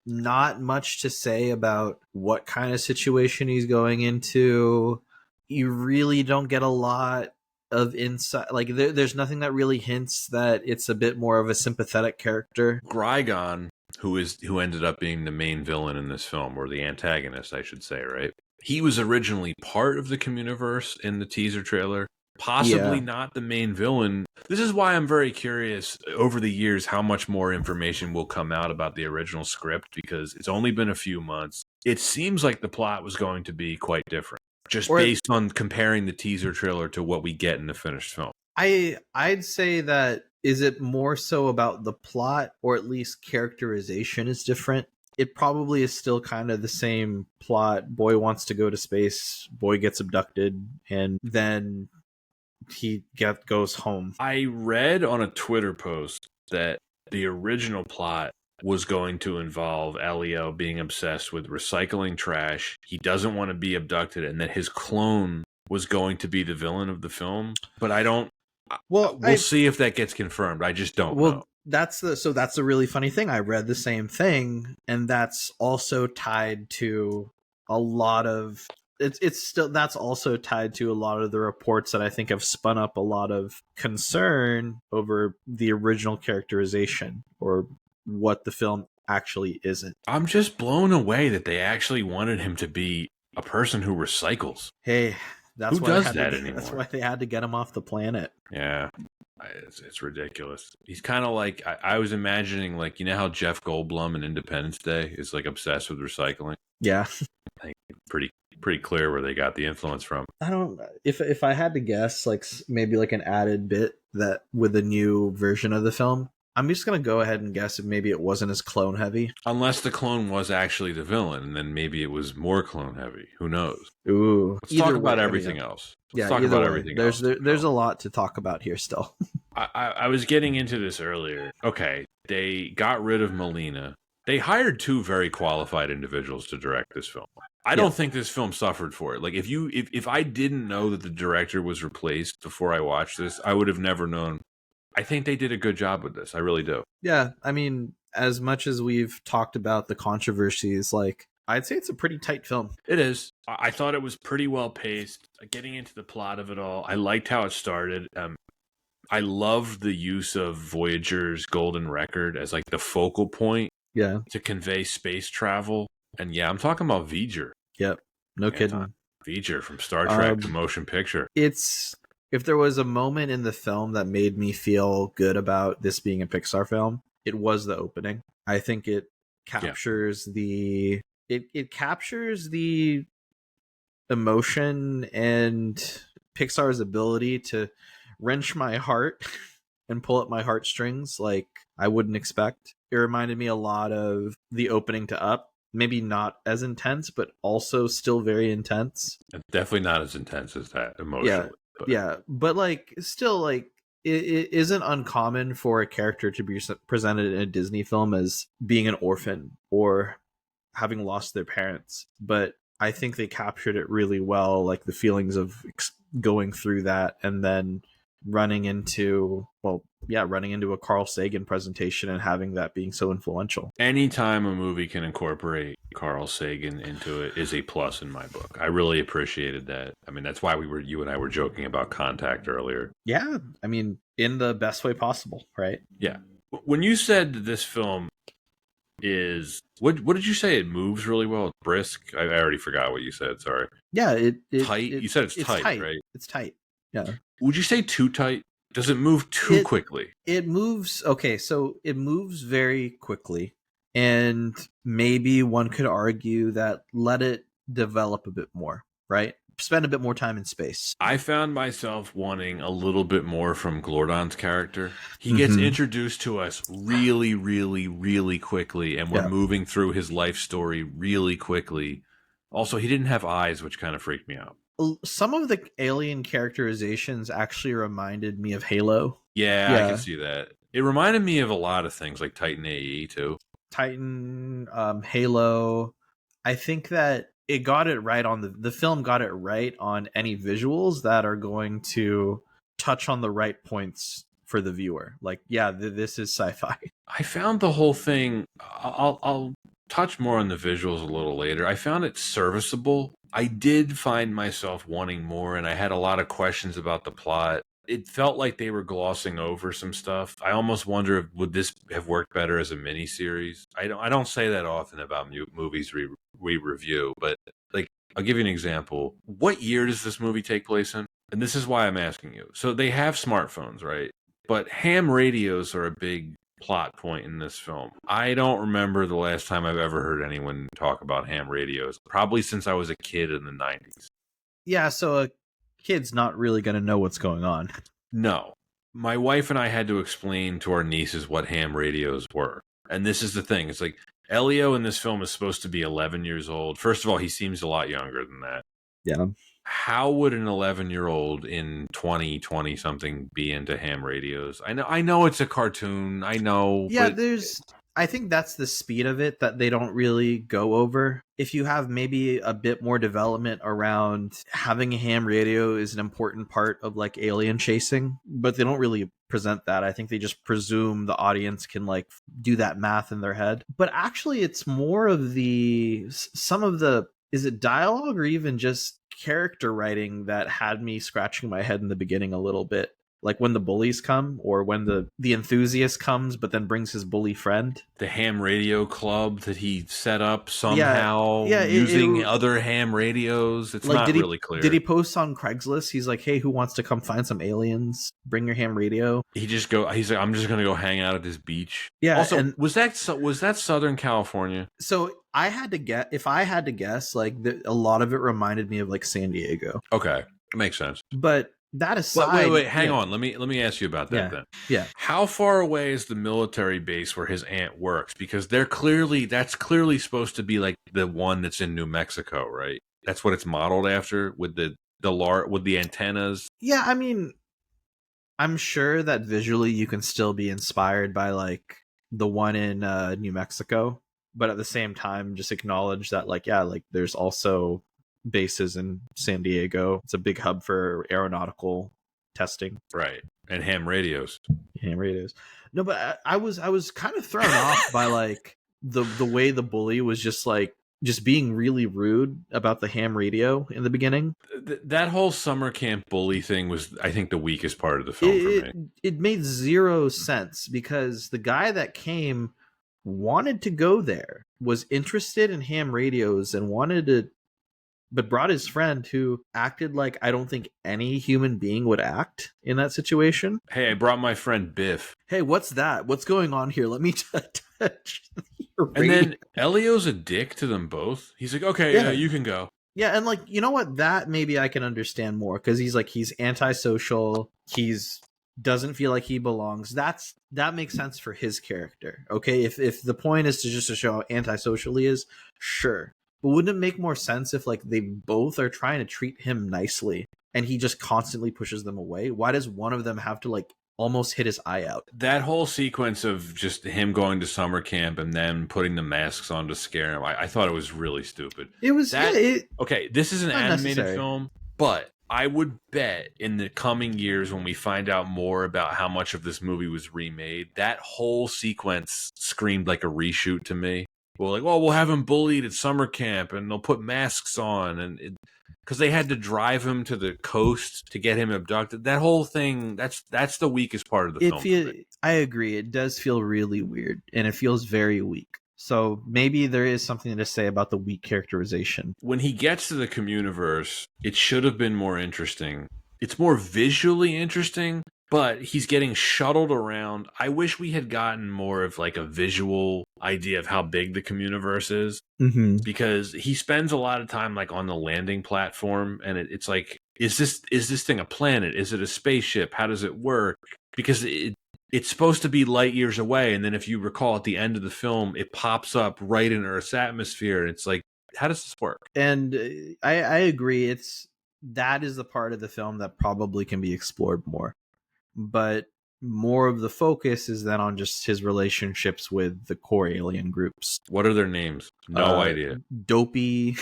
not much to say about what kind of situation he's going into. You really don't get a lot of insight. Like, there's nothing that really hints that it's a bit more of a sympathetic character. Grigon, who ended up being the main villain in this film, or the antagonist, I should say, right? He was originally part of the Communiverse in the teaser trailer, possibly not the main villain. This is why I'm very curious over the years how much more information will come out about the original script, because it's only been a few months. It seems like the plot was going to be quite different, just based on comparing the teaser trailer to what we get in the finished film. I'd say that, is it more so about the plot, or at least characterization is different? It probably is still kind of the same plot. Boy wants to go to space, boy gets abducted, and then he goes home. I read on a Twitter post that the original plot was going to involve Elio being obsessed with recycling trash. He doesn't want to be abducted, and that his clone was going to be the villain of the film. But I don't. Well, we'll see if that gets confirmed. I just don't know. That's a really funny thing. I read the same thing, and that's also tied to a lot of that's also tied to a lot of the reports that I think have spun up a lot of concern over the original characterization, or what the film actually isn't. I'm just blown away that they actually wanted him to be a person who recycles. Hey, who does that anymore? That's why they had to get him off the planet. Yeah. It's ridiculous. He's kind of like, I was imagining, like, you know how Jeff Goldblum in Independence Day is like obsessed with recycling? Yeah. I think pretty clear where they got the influence from. I don't, if I had to guess, like maybe like an added bit that with a new version of the film, I'm just gonna go ahead and guess that maybe it wasn't as clone heavy. Unless the clone was actually the villain, and then maybe it was more clone heavy. Who knows? Ooh, Let's talk either about way, everything else. Let's yeah, talk either about way, everything there's else. there's a lot to talk about here still. I was getting into this earlier. Okay, they got rid of Molina. They hired two very qualified individuals to direct this film. I Yeah. don't think this film suffered for it. Like if I didn't know that the director was replaced before I watched this, I would have never known. I think they did a good job with this. I really do. Yeah, I mean, as much as we've talked about the controversies, like I'd say it's a pretty tight film. It is. I thought it was pretty well paced. Getting into the plot of it all, I liked how it started. I loved the use of Voyager's golden record as like the focal point Yeah. to convey space travel. And yeah, I'm talking about V'ger. Yep. No kidding. V'ger from Star Trek, the motion picture. It's if there was a moment in the film that made me feel good about this being a Pixar film, it was the opening. I think it captures the it captures the emotion and Pixar's ability to wrench my heart and pull at my heartstrings like I wouldn't expect. It reminded me a lot of the opening to Up. Maybe not as intense, but also still very intense. Definitely not as intense as that emotionally. But like still like it isn't uncommon for a character to be presented in a Disney film as being an orphan or having lost their parents. But I think they captured it really well, like the feelings of going through that and then running into a Carl Sagan presentation and having that being so influential. Anytime a movie can incorporate Carl Sagan into it is a plus in my book. I really appreciated that. I mean, that's why you and I were joking about Contact earlier. Yeah, I mean, in the best way possible, right? Yeah. When you said that this film is what did you say? It moves really well. It's brisk. I already forgot what you said. Sorry. Yeah, tight. You said it's tight, right? It's tight. Yeah. Would you say too tight? Does it move too quickly? It moves. Okay, so it moves very quickly, and maybe one could argue that let it develop a bit more, right? Spend a bit more time in space. I found myself wanting a little bit more from Glordon's character. He gets introduced to us really, really, really quickly, and we're moving through his life story really quickly. Also, he didn't have eyes, which kind of freaked me out. Some of the alien characterizations actually reminded me of Halo. Yeah, I can see that. It reminded me of a lot of things like Titan AE too. Titan, Halo. I think that it got it right on the film got it right on any visuals that are going to touch on the right points for the viewer. Like, yeah, this is sci-fi. I found the whole thing. I'll touch more on the visuals a little later. I found it serviceable. I did find myself wanting more, and I had a lot of questions about the plot. It felt like they were glossing over some stuff. I almost wonder if would this have worked better as a miniseries. I don't say that often about movies we review, but like I'll give you an example. What year does this movie take place in? And this is why I'm asking you. So they have smartphones, right? But ham radios are a big plot point in this film. I don't remember the last time I've ever heard anyone talk about ham radios. Probably since I was a kid in the 90s. Yeah, so a kid's not really going to know what's going on. No. My wife and I had to explain to our nieces what ham radios were. And this is the thing. It's like Elio in this film is supposed to be 11 years old. First of all, he seems a lot younger than that. Yeah. How would an 11-year-old in 2020 something be into ham radios? I know it's a cartoon. I know. Yeah, I think that's the speed of it that they don't really go over. If you have maybe a bit more development around having a ham radio is an important part of like alien chasing, but they don't really present that. I think they just presume the audience can like do that math in their head. But actually it's more of some of the, is it dialogue or even just character writing that had me scratching my head in the beginning a little bit. Like when the bullies come, or when the enthusiast comes but then brings his bully friend. The ham radio club that he set up somehow using other ham radios. It's like, not really clear. Did he post on Craigslist? He's like, hey, who wants to come find some aliens? Bring your ham radio. He's like, I'm just going to go hang out at this beach. Yeah. Also, and was that Southern California? So I had to guess, like a lot of it reminded me of like San Diego. Okay. It makes sense. But that But aside, hang on. Let me ask you about that yeah, then. yeah. How far away is the military base where his aunt works? Because that's clearly supposed to be like the one that's in New Mexico, right? That's what it's modeled after with with the antennas. Yeah, I mean, I'm sure that visually you can still be inspired by like the one in New Mexico, but at the same time, just acknowledge that like yeah, like there's also bases in San Diego. It's a big hub for aeronautical testing. Right. And ham radios. Ham radios. No, but I was kind of thrown off by like the way the bully was just like just being really rude about the ham radio in the beginning. That whole summer camp bully thing was, I think, the weakest part of the it, film for it me. it made zero sense because the guy that came wanted to go there, was interested in ham radios and wanted to, but brought his friend who acted like I don't think any human being would act in that situation. Hey, I brought my friend Biff. Hey, what's that? What's going on here? Let me touch your And radio. then Elio's a dick to them both. He's like, okay, Yeah. you can go. Yeah, and like, you know what? That maybe I can understand more because he's antisocial. He's doesn't feel like he belongs. That makes sense for his character. Okay, if the point is to just to show how antisocial he is, sure. But wouldn't it make more sense if like they both are trying to treat him nicely and he just constantly pushes them away? Why does one of them have to like almost hit his eye out? That whole sequence of just him going to summer camp and then putting the masks on to scare him, I thought it was really stupid. It was Okay, this is an animated film, but I would bet in the coming years when we find out more about how much of this movie was remade, that whole sequence screamed like a reshoot to me. Well, like, well, we'll have him bullied at summer camp and they'll put masks on and because they had to drive him to the coast to get him abducted. That whole thing, that's the weakest part of the film. I agree. It does feel really weird and it feels very weak. So maybe there is something to say about the weak characterization. When he gets to the Communiverse, it should have been more interesting. It's more visually interesting, but he's getting shuttled around. I wish we had gotten more of like a visual idea of how big the Communiverse is, because he spends a lot of time like on the landing platform, and it's like, is this thing a planet? Is it a spaceship? How does it work? Because it's supposed to be light years away, and then if you recall at the end of the film, it pops up right in Earth's atmosphere, and it's like, how does this work? And I agree. That is the part of the film that probably can be explored more, but more of the focus is then on just his relationships with the core alien groups. What are their names? No idea. Dopey,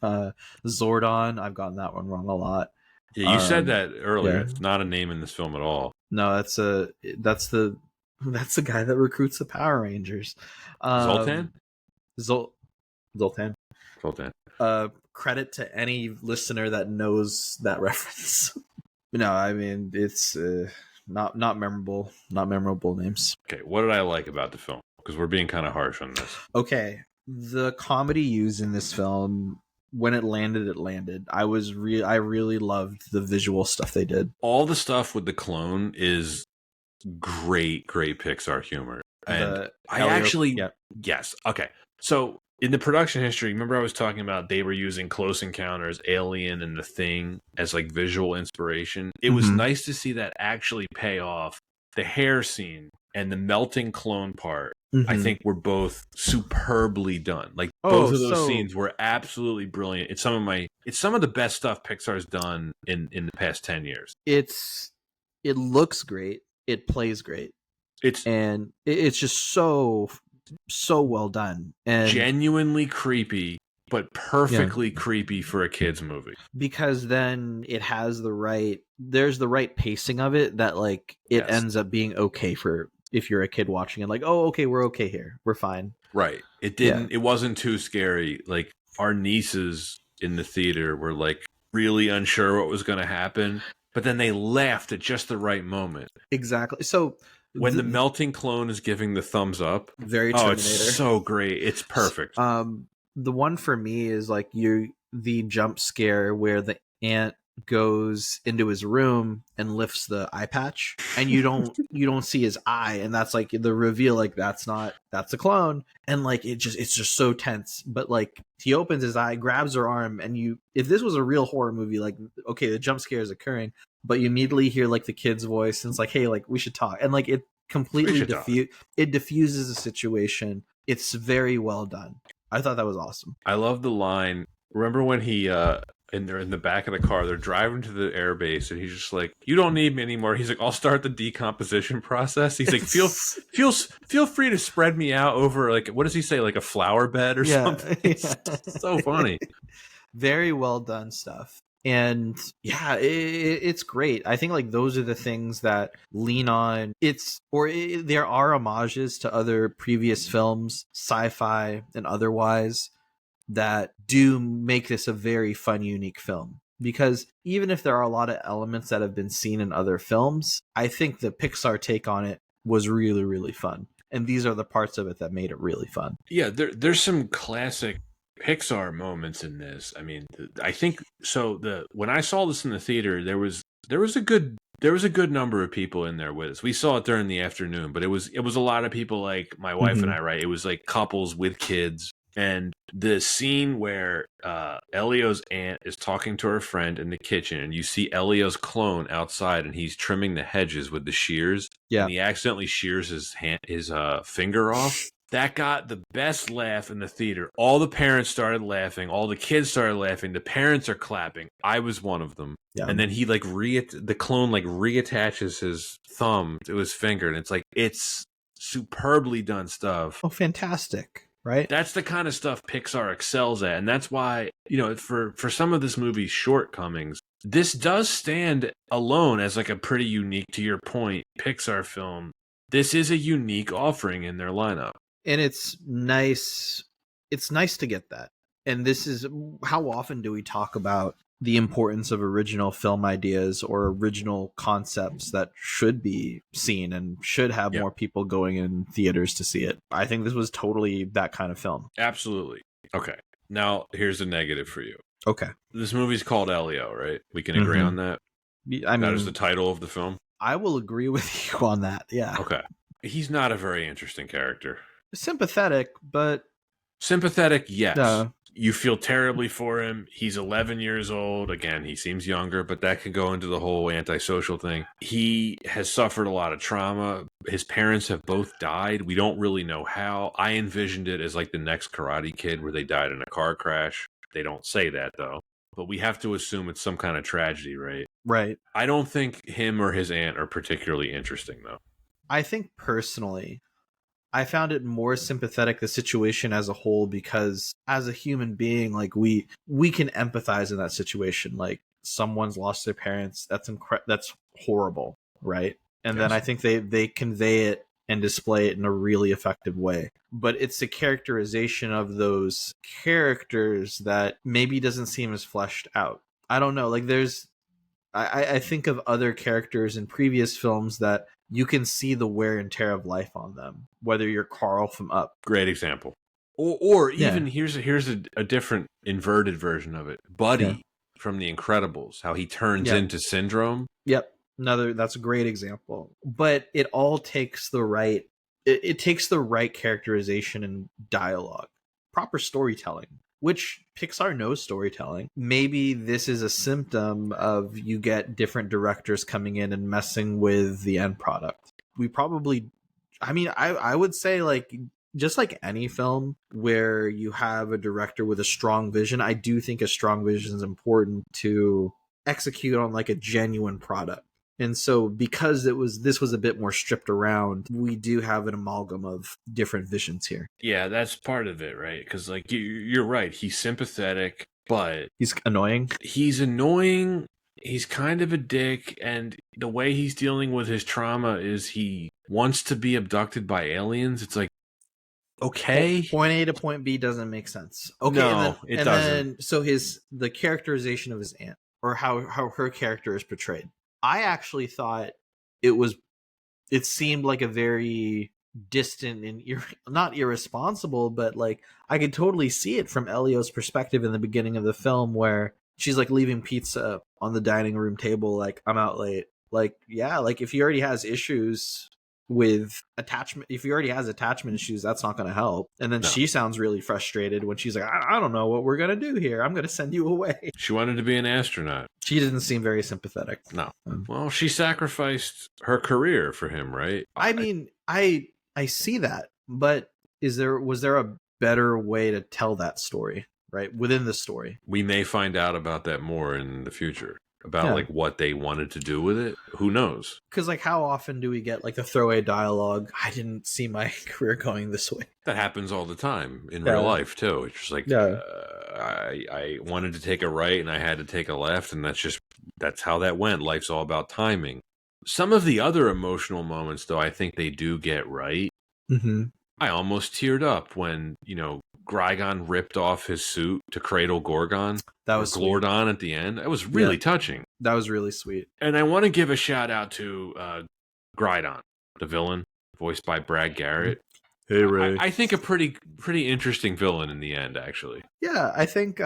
Zordon. I've gotten that one wrong a lot. Yeah, you said that earlier. Yeah. It's not a name in this film at all. No, that's the guy that recruits the Power Rangers. Zoltan? Zoltan. Zoltan. Credit to any listener that knows that reference. No, I mean it's not memorable. Not memorable names. Okay, what did I like about the film? Because we're being kind of harsh on this. Okay, the comedy used in this film, when it landed. I really loved the visual stuff they did. All the stuff with the clone is great Pixar humor. And yes. Okay. So in the production history, remember I was talking about they were using Close Encounters, Alien, and The Thing as like visual inspiration. It was nice to see that actually pay off. The hair scene and the melting clone part, I think, were both superbly done. Like both of those scenes were absolutely brilliant. It's some of the best stuff Pixar's done in the past 10 years. It looks great. It plays great. It's just so well done and genuinely creepy, but perfectly creepy for a kid's movie. Because then it has there's the right pacing of it that like it ends up being okay for if you're a kid watching it, like, oh, okay, we're okay here. We're fine. Right. It wasn't too scary. Like our nieces in the theater were like really unsure what was going to happen, but then they laughed at just the right moment. Exactly. So when the melting clone is giving the thumbs up, very Terminator. It's so great. It's perfect. The one for me is like the jump scare where the aunt goes into his room and lifts the eye patch, and you don't see his eye, and that's like the reveal, like that's a clone, and like it's just so tense. But like he opens his eye, grabs her arm, and you, if this was a real horror movie, like okay, the jump scare is occurring, but you immediately hear like the kid's voice, and it's like, hey, like we should talk, and like it completely diffuses the situation. It's very well done. I thought that was awesome. I love the line. Remember when he they're in the back of the car, they're driving to the airbase, and he's just like, "You don't need me anymore." He's like, "I'll start the decomposition process." He's like, "Feel free to spread me out over, like, what does he say, like a flower bed or something?" It's so funny. Very well done stuff. And yeah, it's great. I think like those are the things that lean on there are homages to other previous films, sci-fi and otherwise, that do make this a very fun, unique film. Because even if there are a lot of elements that have been seen in other films, I think the Pixar take on it was really, really fun. And these are the parts of it that made it really fun. Yeah, there's some classic Pixar moments in this. I mean, I think so. When I saw this in the theater, there was a good number of people in there with us. We saw it during the afternoon, but it was a lot of people, like my wife and I, right? It was like couples with kids. And the scene where Elio's aunt is talking to her friend in the kitchen, and you see Elio's clone outside, and he's trimming the hedges with the shears. Yeah. And he accidentally shears his finger off. That got the best laugh in the theater. All the parents started laughing. All the kids started laughing. The parents are clapping. I was one of them. Yeah. And then he like the clone like reattaches his thumb to his finger, and it's superbly done stuff. Oh, fantastic. Right? That's the kind of stuff Pixar excels at, and that's why, for some of this movie's shortcomings, this does stand alone as like a pretty unique, to your point, Pixar film. This is a unique offering in their lineup. And it's nice to get that. And this is, how often do we talk about the importance of original film ideas or original concepts that should be seen and should have more people going in theaters to see it? I think this was totally that kind of film. Absolutely. Okay. Now, here's a negative for you. Okay. This movie's called Elio, right? We can agree on that? That is the title of the film? I will agree with you on that, yeah. Okay. He's not a very interesting character. Sympathetic, but... Sympathetic, yes. You feel terribly for him. He's 11 years old. Again, he seems younger, but that could go into the whole antisocial thing. He has suffered a lot of trauma. His parents have both died. We don't really know how. I envisioned it as like the next Karate Kid, where they died in a car crash. They don't say that, though. But we have to assume it's some kind of tragedy, right? Right. I don't think him or his aunt are particularly interesting, though. I think personally, I found it more sympathetic, the situation as a whole, because as a human being, like we can empathize in that situation. Like someone's lost their parents. That's horrible, right? And then I think they convey it and display it in a really effective way. But it's the characterization of those characters that maybe doesn't seem as fleshed out. I don't know. Like I think of other characters in previous films that you can see the wear and tear of life on them, whether you're Carl from Up. Great example. Or even here's a different inverted version of it. Buddy from The Incredibles, how he turns into Syndrome. Yep. That's a great example. But it all takes the right it takes the right characterization and dialogue. Proper storytelling, which Pixar knows storytelling. Maybe this is a symptom of you get different directors coming in and messing with the end product. I would say, like, just like any film where you have a director with a strong vision, I do think a strong vision is important to execute on like a genuine product. And so because this was a bit more stripped around, we do have an amalgam of different visions here. Yeah, that's part of it, right? Because like you're right, he's sympathetic, but he's annoying. He's kind of a dick, and the way he's dealing with his trauma is he wants to be abducted by aliens. It's like, okay, point A to point B doesn't make sense. Okay, no, it doesn't. Then, so the characterization of his aunt, or how her character is portrayed, I actually thought it seemed like a very distant and not irresponsible, but like I could totally see it from Elio's perspective in the beginning of the film, where she's like leaving pizza on the dining room table, like, I'm out late. Like, yeah, like if he already has issues with attachment, if he already has attachment issues, that's not going to help. And then No. she sounds really frustrated when she's like, I don't know what we're going to do here. I'm going to send you away. She wanted to be an astronaut. She didn't seem very sympathetic. No. Well, she sacrificed her career for him, right? I mean, I see that, but was there a better way to tell that story, right? Within the story. We may find out about that more in the future. About like what they wanted to do with it. Who knows? Because like how often do we get like the throwaway dialogue, I didn't see my career going this way? That happens all the time in real life too. It's just like I wanted to take a right and I had to take a left, and that's how that went. Life's all about timing. Some of the other emotional moments though, I think they do get right. Mm-hmm. I almost teared up when, Grigon ripped off his suit to cradle Gorgon. That was Glordon at the end. That was really touching. That was really sweet. And I want to give a shout out to Grydon, the villain, voiced by Brad Garrett. Hey, Ray. I think a pretty interesting villain in the end, actually. Yeah, I think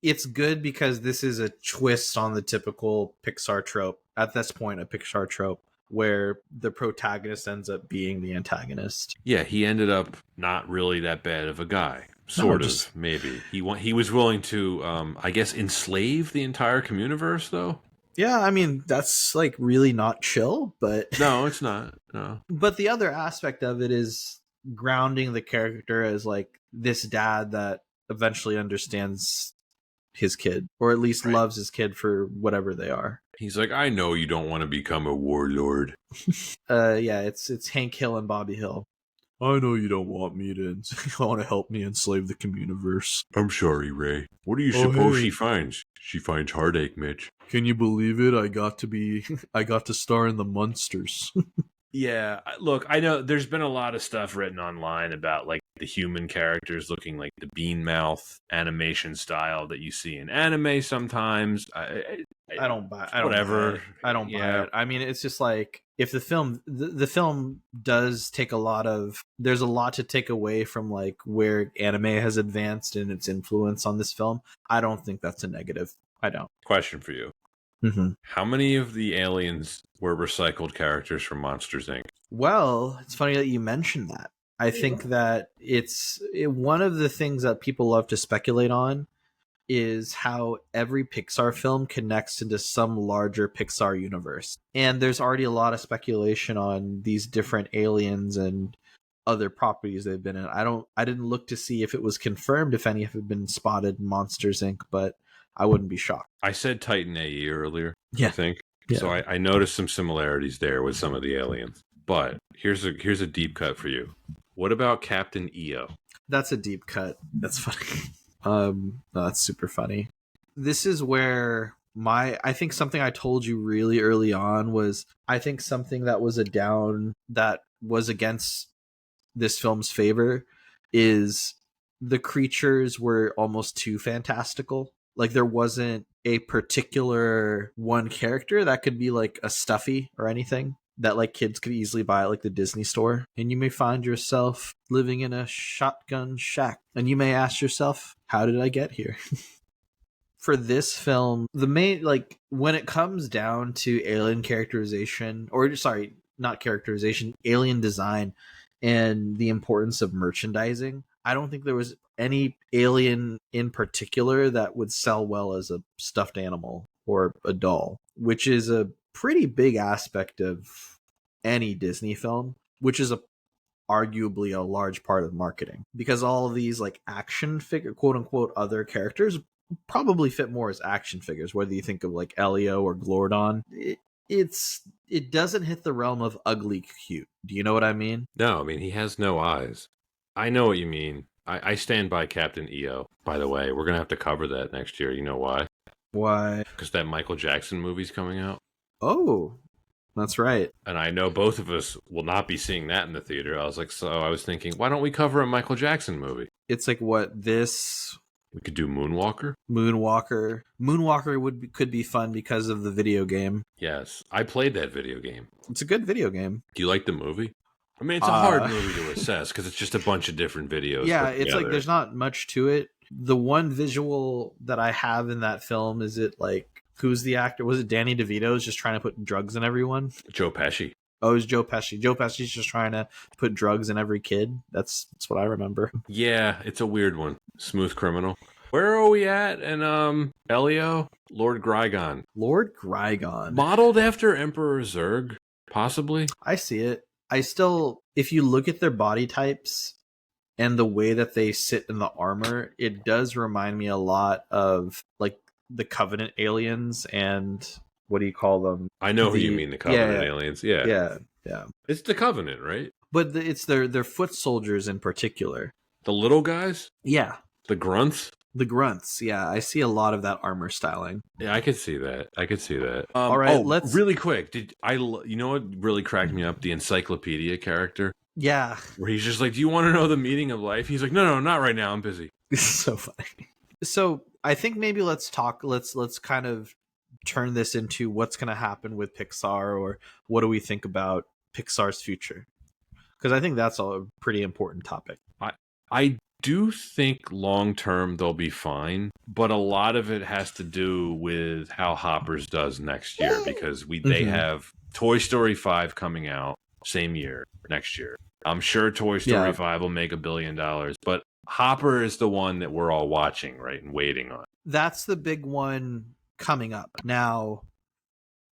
it's good because this is a twist on the typical Pixar trope. At this point, a Pixar trope where the protagonist ends up being the antagonist. Yeah, he ended up not really that bad of a guy. Sort of, maybe. He was willing to, I guess, enslave the entire communiverse, though. Yeah, I mean, that's like really not chill, but... No, it's not. No. But the other aspect of it is grounding the character as like this dad that eventually understands his kid, or at least loves his kid for whatever they are. He's like, I know you don't want to become a warlord. Yeah, it's Hank Hill and Bobby Hill. I know you don't want me to want to help me enslave the communiverse. I'm sorry, Ray. What do you suppose she finds? She finds heartache, Mitch. Can you believe it? I got to star in the Munsters. Yeah, look, I know there's been a lot of stuff written online about like the human characters looking like the bean mouth animation style that you see in anime sometimes. I don't buy it. Whatever. I don't buy it. I mean, it's just like if the film does take there's a lot to take away from like where anime has advanced in its influence on this film. I don't think that's a negative. I don't. Question for you. Mm-hmm. How many of the aliens were recycled characters from Monsters, Inc.? Well, it's funny that you mentioned that. I think that one of the things that people love to speculate on is how every Pixar film connects into some larger Pixar universe. And there's already a lot of speculation on these different aliens and other properties they've been in. I didn't look to see if it was confirmed if any have been spotted in Monsters, Inc., but I wouldn't be shocked. I said Titan AE earlier, yeah. I think. Yeah. So I noticed some similarities there with some of the aliens. But here's a deep cut for you. What about Captain EO? That's a deep cut. That's funny. No, that's super funny. This is where I think something I told you really early on was I think something that was that was against this film's favor is the creatures were almost too fantastical. Like there wasn't a particular one character that could be like a Stuffy or anything that like kids could easily buy at like the Disney store. And you may find yourself living in a shotgun shack. And you may ask yourself, how did I get here? For this film, the main, like when it comes down to alien characterization, or sorry, not characterization, alien design and the importance of merchandising, I don't think there was any alien in particular that would sell well as a stuffed animal or a doll, which is a pretty big aspect of any Disney film, which is arguably a large part of marketing, because all of these like action figure, quote unquote, other characters probably fit more as action figures, whether you think of like Elio or Glordon. It doesn't hit the realm of ugly cute. Do you know what I mean? No, I mean, he has no eyes. I know what you mean. I stand by Captain EO, by the way. We're going to have to cover that next year. You know why? Why? Because that Michael Jackson movie's coming out. Oh, that's right. And I know both of us will not be seeing that in the theater. I was thinking, why don't we cover a Michael Jackson movie? It's like what this... We could do Moonwalker. Moonwalker could be fun because of the video game. Yes, I played that video game. It's a good video game. Do you like the movie? I mean, it's a hard movie to assess because it's just a bunch of different videos. Yeah, it's like there's not much to it. The one visual that I have in that film is it like who's the actor? Was it Danny DeVito's just trying to put drugs in everyone? Joe Pesci. Oh, it was Joe Pesci. Joe Pesci's just trying to put drugs in every kid. That's what I remember. Yeah, it's a weird one. Smooth Criminal. Where are we at? And Elio, Lord Grygon, Lord Grygon, modeled after Emperor Zurg, possibly. I see it. I still, if you look at their body types and the way that they sit in the armor, it does remind me a lot of like the Covenant aliens and what do you call them? I know who you mean, the Covenant aliens. Yeah. Yeah. It's the Covenant, right? But it's their foot soldiers in particular. The little guys? Yeah. The grunts? The grunts, yeah. I see a lot of that armor styling. Yeah, I could see that. All right, let's really quick. You know what really cracked me up? The encyclopedia character. Yeah. Where he's just like, "Do you want to know the meaning of life?" He's like, "No, not right now. I'm busy." This is so funny. So I think maybe let's kind of turn this into what's going to happen with Pixar, or what do we think about Pixar's future? Because I think that's a pretty important topic. I do think long term they'll be fine, but a lot of it has to do with how Hoppers does next year, because they have Toy Story 5 coming out same year, next year. I'm sure Toy Story 5 will make $1 billion, but Hopper is the one that we're all watching, right, and waiting on. That's the big one coming up. Now,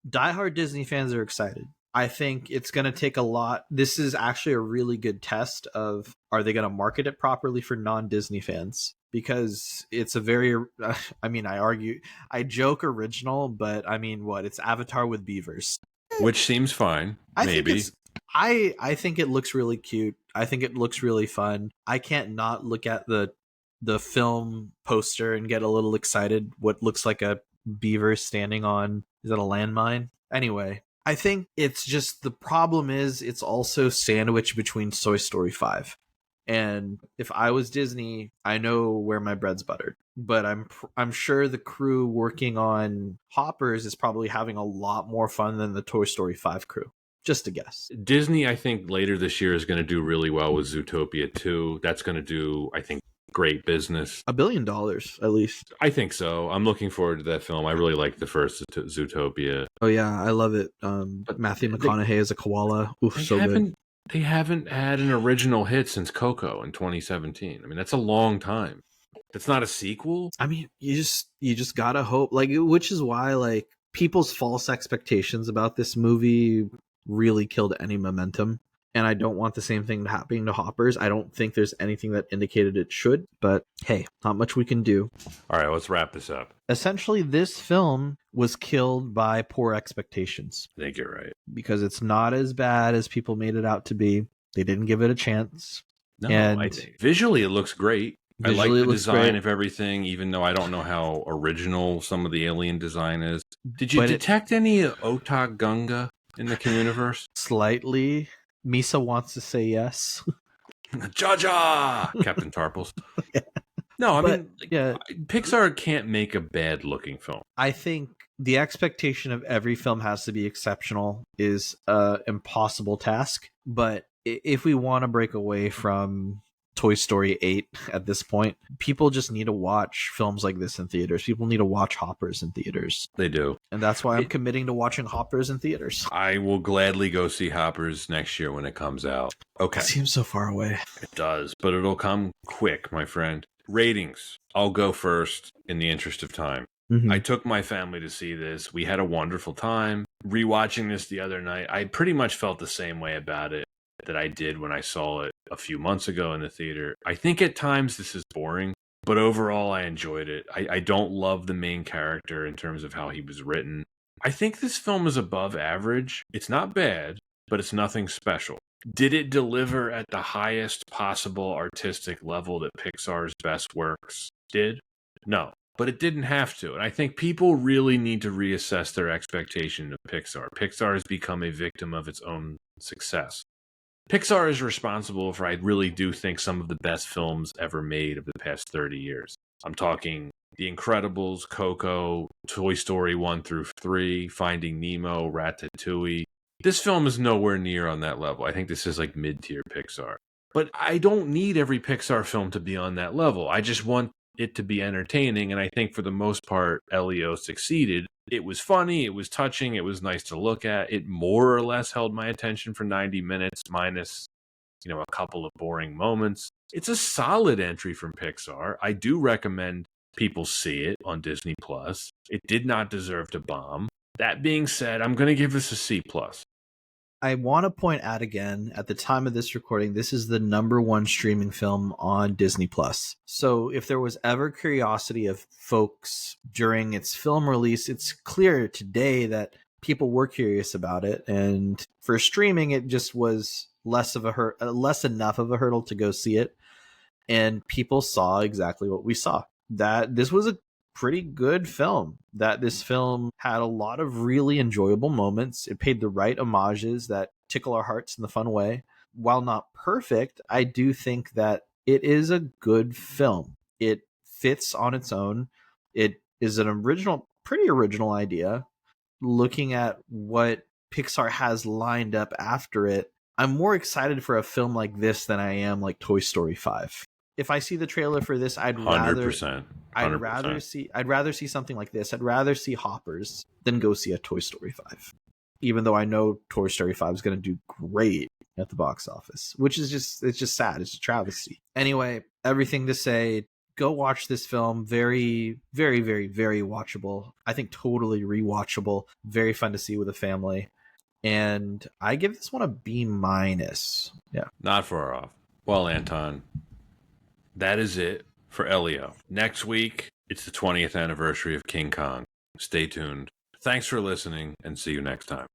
diehard Disney fans are excited. I think it's going to take a lot. This is actually a really good test of, are they going to market it properly for non-Disney fans? Because it's a very, I joke original, but I mean, it's Avatar with beavers. Which seems fine, maybe. I think it looks really cute. I think it looks really fun. I can't not look at the film poster and get a little excited. What looks like a beaver standing on, is that a landmine? Anyway, I think it's just, the problem is it's also sandwiched between Toy Story 5. And if I was Disney, I know where my bread's buttered. But I'm sure the crew working on Hoppers is probably having a lot more fun than the Toy Story 5 crew. Just a guess. Disney, I think, later this year is going to do really well with Zootopia 2. That's going to do, I think, great business. $1 billion, at least. I think so. I'm looking forward to that film. I really like the first Zootopia. Oh, yeah, I love it. Matthew McConaughey as a koala. Oof, so good. They haven't had an original hit since Coco in 2017. I mean, that's a long time. That's not a sequel. I mean, you just gotta hope, which is why, people's false expectations about this movie really killed any momentum. And I don't want the same thing happening to Hoppers. I don't think there's anything that indicated it should, but hey, not much we can do. All right, let's wrap this up. Essentially, this film was killed by poor expectations. I think you're right. Because it's not as bad as people made it out to be. They didn't give it a chance. No, I think visually it looks great. I like the design of everything, even though I don't know how original some of the alien design is. Did you detect any Otak Gunga in the universe? Slightly. Misa wants to say yes. Jaja! Captain Tarples. Yeah. No, I mean, Pixar can't make a bad looking film. I think the expectation of every film has to be exceptional is an impossible task. But if we want to break away from Toy Story 8 at this point, people just need to watch films like this in theaters. People need to watch Hoppers in theaters. They do. And that's why I'm committing to watching Hoppers in theaters. I will gladly go see Hoppers next year when it comes out. Okay. It seems so far away. It does, but it'll come quick, my friend. Ratings. I'll go first in the interest of time. I took my family to see this. We had a wonderful time. Rewatching this the other night, I pretty much felt the same way about it that I did when I saw it a few months ago in the theater. I think at times this is boring, but overall I enjoyed it. I don't love the main character in terms of how he was written. I think this film is above average. It's not bad, but it's nothing special. Did it deliver at the highest possible artistic level that Pixar's best works did? No, but it didn't have to. And I think people really need to reassess their expectation of Pixar. Pixar has become a victim of its own success. Pixar is responsible for, I really do think, some of the best films ever made of the past 30 years. I'm talking The Incredibles, Coco, Toy Story 1 through 3, Finding Nemo, Ratatouille. This film is nowhere near on that level. I think this is like mid-tier Pixar. But I don't need every Pixar film to be on that level. I just want it to be entertaining. And I think for the most part, Elio succeeded. It was funny. It was touching. It was nice to look at. It more or less held my attention for 90 minutes, minus, a couple of boring moments. It's a solid entry from Pixar. I do recommend people see it on Disney Plus. It did not deserve to bomb. That being said, I'm going to give this a C plus. I want to point out again, at the time of this recording, this is the #1 streaming film on Disney Plus. So if there was ever curiosity of folks during its film release, it's clear today that people were curious about it. And for streaming, it just was less enough of a hurdle to go see it. And people saw exactly what we saw. That this was a pretty good film. That this film had a lot of really enjoyable moments. It paid the right homages that tickle our hearts in the fun way. While not perfect, I do think that it is a good film. It fits on its own. It is an pretty original idea. Looking at what Pixar has lined up after it, I'm more excited for a film like this than I am like Toy Story 5. If I see the trailer for this, 100%. I'd rather see something like this. I'd rather see Hoppers than go see a Toy Story 5. Even though I know Toy Story 5 is going to do great at the box office, which is it's just sad. It's a travesty. Anyway, everything to say, go watch this film. Very, very, very, very watchable. I think totally rewatchable. Very fun to see with a family. And I give this one a B-. Yeah. Not far off. Well, Anton, that is it for Elio. Next week, it's the 20th anniversary of King Kong. Stay tuned. Thanks for listening, and see you next time.